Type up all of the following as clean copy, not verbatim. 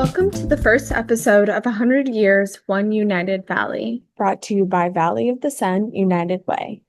Welcome to the first episode of 100 Years, One United Valley, brought to you by Valley of the Sun United Way.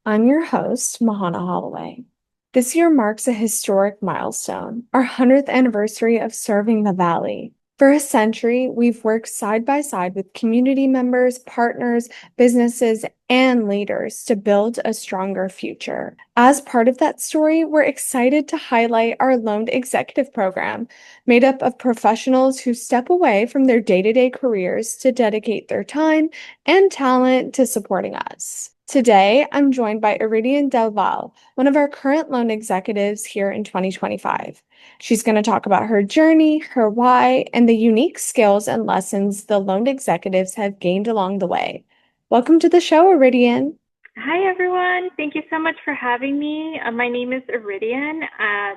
I'm your host, Mahana Holloway. This year marks a historic milestone, our 100th anniversary of serving the Valley. For a century, we've worked side by side with community members, partners, businesses, and leaders to build a stronger future. As part of that story, we're excited to highlight our Loaned Executive Program, made up of professionals who step away from their day-to-day careers to dedicate their time and talent to supporting us. Today, I'm joined by Iridian Del Val, one of our current loan executives here in 2025. She's going to talk about her journey, her why, and the unique skills and lessons the loan executives have gained along the way. Welcome to the show, Iridian. Hi, everyone. Thank you so much for having me. My name is Iridian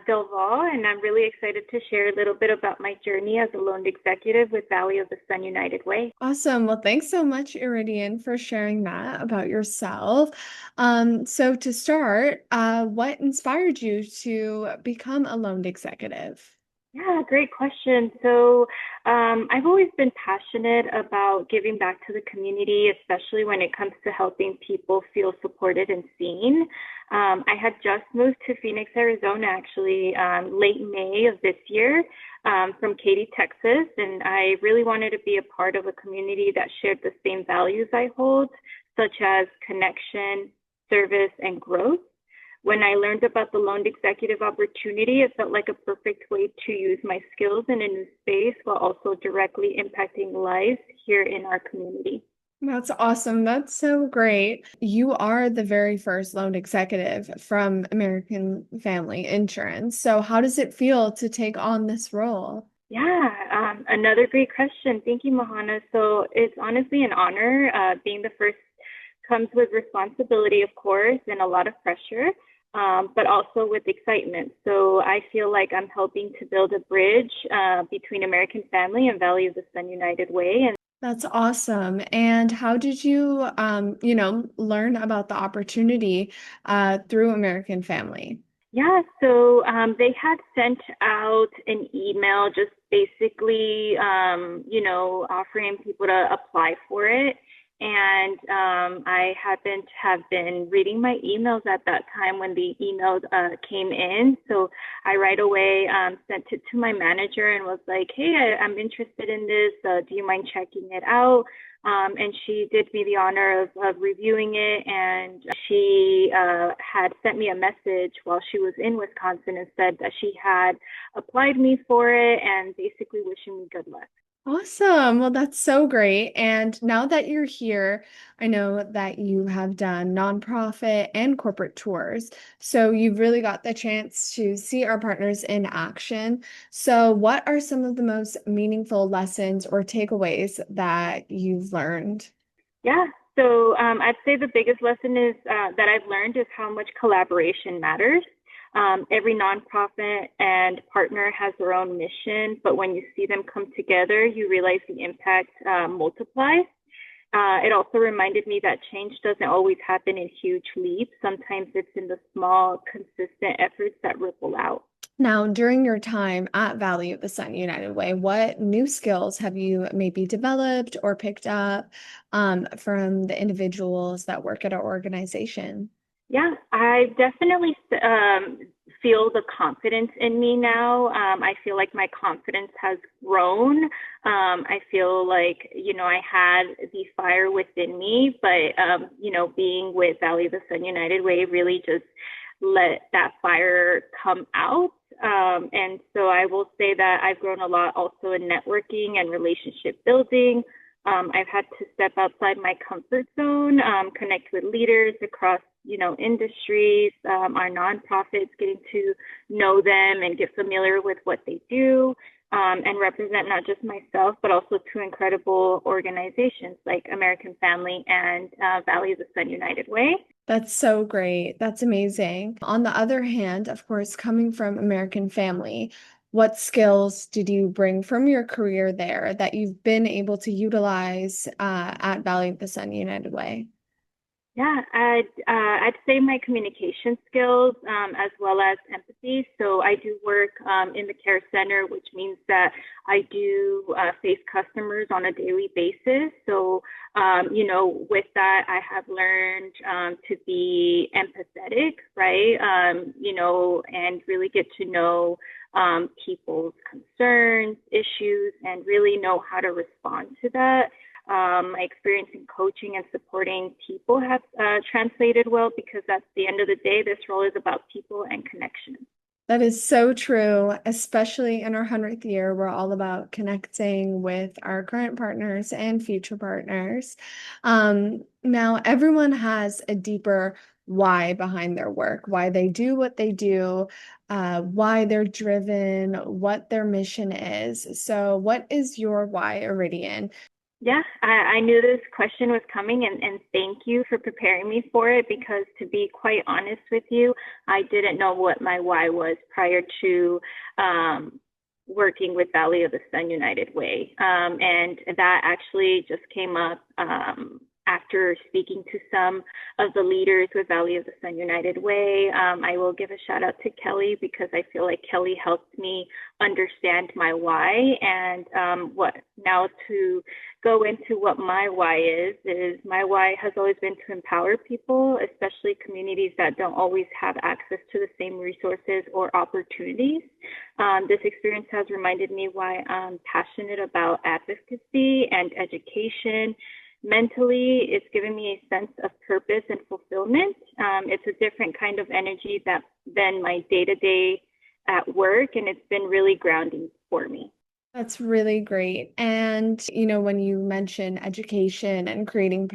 Del Val, and I'm really excited to share a little bit about my journey as a loan executive with Valley of the Sun United Way. Awesome. Well, thanks so much, Iridian, for sharing that about yourself. So to start, what inspired you to become a loan executive? Yeah, great question. So I've always been passionate about giving back to the community, especially when it comes to helping people feel supported and seen. I had just moved to Phoenix, Arizona, actually, late May of this year, from Katy, Texas, and I really wanted to be a part of a community that shared the same values I hold, such as connection, service, and growth. When I learned about the loaned executive opportunity, it felt like a perfect way to use my skills in a new space while also directly impacting lives here in our community. That's awesome. That's so great. You are the very first loan executive from American Family Insurance. So how does it feel to take on this role? Yeah, another great question. Thank you, Mahana. So it's honestly an honor. Being the first comes with responsibility, of course, and a lot of pressure, but also with excitement. So I feel like I'm helping to build a bridge between American Family and Valley of the Sun United Way. And That's awesome. And how did you, learn about the opportunity through American Family? yeah, so they had sent out an email just basically, offering people to apply for it. And I happened to have been reading my emails at that time when the emails came in. So I right away sent it to my manager and was like, hey, I'm interested in this. Do you mind checking it out? And she did me the honor of reviewing it. And she had sent me a message while she was in Wisconsin and said that she had applied me for it and basically wishing me good luck. Awesome. Well, that's so great. And now that you're here, I know that you have done nonprofit and corporate tours. So you've really got the chance to see our partners in action. So, what are some of the most meaningful lessons or takeaways that you've learned? Yeah. So I'd say the biggest lesson is that I've learned is how much collaboration matters. Every nonprofit and partner has their own mission, but when you see them come together, you realize the impact multiplies. It also reminded me that change doesn't always happen in huge leaps. Sometimes it's in the small, consistent efforts that ripple out. Now, during your time at Valley of the Sun United Way, what new skills have you maybe developed or picked up from the individuals that work at our organization? Yeah, I definitely feel the confidence in me now. I feel like my confidence has grown. I feel like, I had the fire within me, but being with Valley of the Sun United Way really just let that fire come out. And so I will say that I've grown a lot also in networking and relationship building. I've had to step outside my comfort zone, connect with leaders across, industries, our nonprofits, getting to know them and get familiar with what they do, and represent not just myself, but also two incredible organizations like American Family and Valley of the Sun United Way. That's so great. That's amazing. On the other hand, of course, coming from American Family, what skills did you bring from your career there that you've been able to utilize at Valley of the Sun United Way? Yeah, I'd say my communication skills, as well as empathy. So I do work in the care center, which means that I do face customers on a daily basis. So with that, I have learned to be empathetic, right? And really get to know people's concerns, issues, and really know how to respond to that. My experience in coaching and supporting people have translated well because at the end of the day, this role is about people and connection. That is so true, especially in our 100th year. We're all about connecting with our current partners and future partners. Now, everyone has a deeper why behind their work, why they do what they do, why they're driven, what their mission is. So, what is your why, Iridian? Yeah, I knew this question was coming, and thank you for preparing me for it because, to be quite honest with you, I didn't know what my why was prior to working with Valley of the Sun United Way. And that actually just came up after speaking to some of the leaders with Valley of the Sun United Way. I will give a shout out to Kelly because I feel like Kelly helped me understand my why and what now to go into what my why is my why has always been to empower people, especially communities that don't always have access to the same resources or opportunities. This experience has reminded me why I'm passionate about advocacy and education. Mentally, it's given me a sense of purpose and fulfillment. It's a different kind of energy than my day to day at work, and it's been really grounding for me. That's really great. And, when you mention education and creating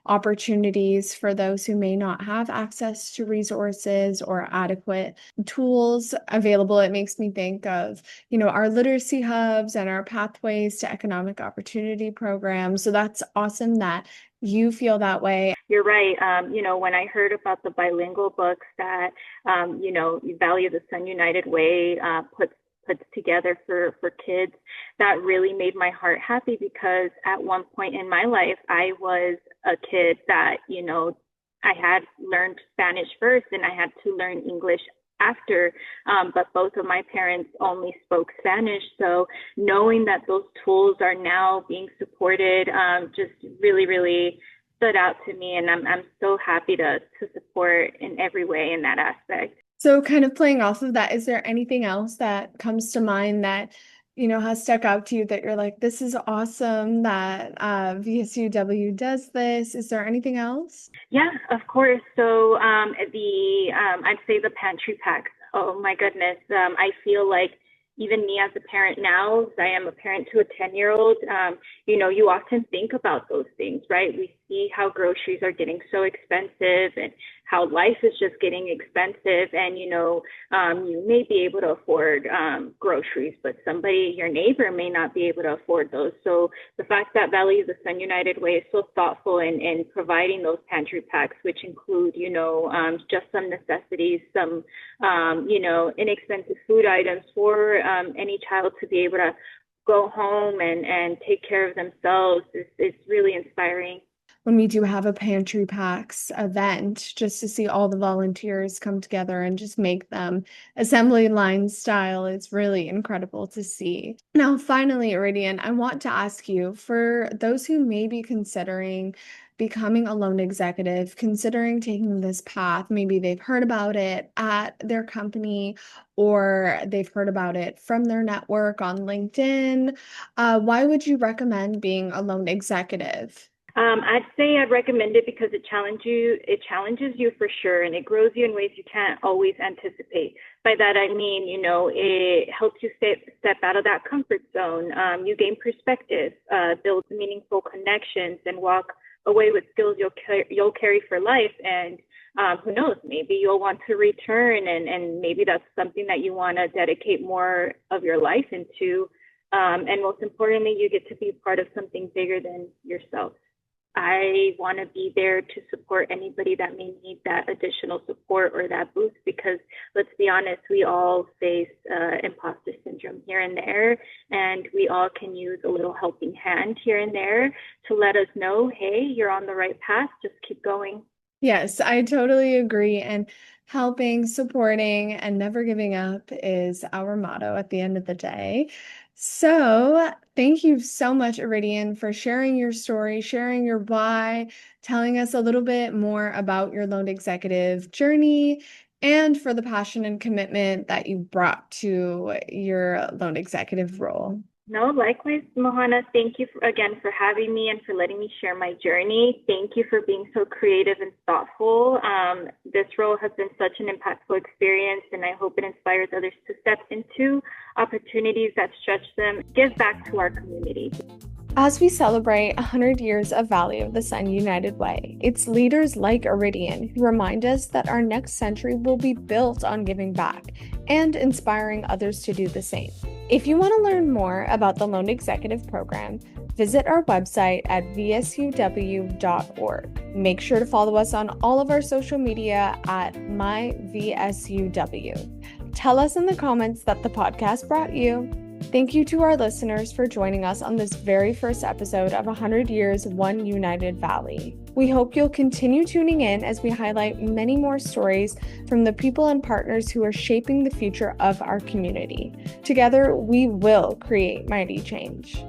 opportunities for those who may not have access to resources or adequate tools available, it makes me think of, our literacy hubs and our pathways to economic opportunity programs. So that's awesome that you feel that way. You're right. When I heard about the bilingual books that, Valley of the Sun United Way puts together for kids, that really made my heart happy because at one point in my life, I was a kid that, I had learned Spanish first and I had to learn English after, but both of my parents only spoke Spanish. So knowing that those tools are now being supported just really, really stood out to me. And I'm so happy to support in every way in that aspect. So, kind of playing off of that, is there anything else that comes to mind that, has stuck out to you that you're like, this is awesome that VSUW does this? Is there anything else? Yeah, of course. So I'd say the pantry packs. Oh my goodness. I feel like even me as a parent now, I am a parent to a 10-year-old, you often think about those things, right? We see how groceries are getting so expensive and how life is just getting expensive. And, you may be able to afford groceries, but somebody, your neighbor, may not be able to afford those. So the fact that Valley of the Sun United Way is so thoughtful in providing those pantry packs, which include, just some necessities, some, inexpensive food items for any child to be able to go home and take care of themselves is really inspiring. When we do have a pantry packs event, just to see all the volunteers come together and just make them assembly line style, it's really incredible to see. Now, finally, Iridian, I want to ask you, for those who may be considering becoming a loan executive, considering taking this path, maybe they've heard about it at their company or they've heard about it from their network on LinkedIn, why would you recommend being a loan executive? I'd say I'd recommend it because it challenges you for sure, and it grows you in ways you can't always anticipate. By that I mean, it helps you step out of that comfort zone. You gain perspective, build meaningful connections, and walk away with skills you'll carry for life. And who knows, maybe you'll want to return, and maybe that's something that you want to dedicate more of your life into. And most importantly, you get to be part of something bigger than yourself. I want to be there to support anybody that may need that additional support or that boost because let's be honest, we all face imposter syndrome here and there, and we all can use a little helping hand here and there to let us know, hey, you're on the right path, just keep going. Yes, I totally agree. And helping, supporting, and never giving up is our motto at the end of the day. So, thank you so much, Iridian, for sharing your story, sharing your why, telling us a little bit more about your loan executive journey, and for the passion and commitment that you brought to your loan executive role. No, likewise, Mohana. Thank you again for having me and for letting me share my journey. Thank you for being so creative and thoughtful. This role has been such an impactful experience, and I hope it inspires others to step into opportunities that stretch them, give back to our community. As we celebrate 100 years of Valley of the Sun United Way, it's leaders like Iridian who remind us that our next century will be built on giving back and inspiring others to do the same. If you want to learn more about the Loan Executive Program, visit our website at vsuw.org. Make sure to follow us on all of our social media at myvsuw. Tell us in the comments that the podcast brought you. Thank you to our listeners for joining us on this very first episode of 100 Years, One United Valley. We hope you'll continue tuning in as we highlight many more stories from the people and partners who are shaping the future of our community. Together, we will create mighty change.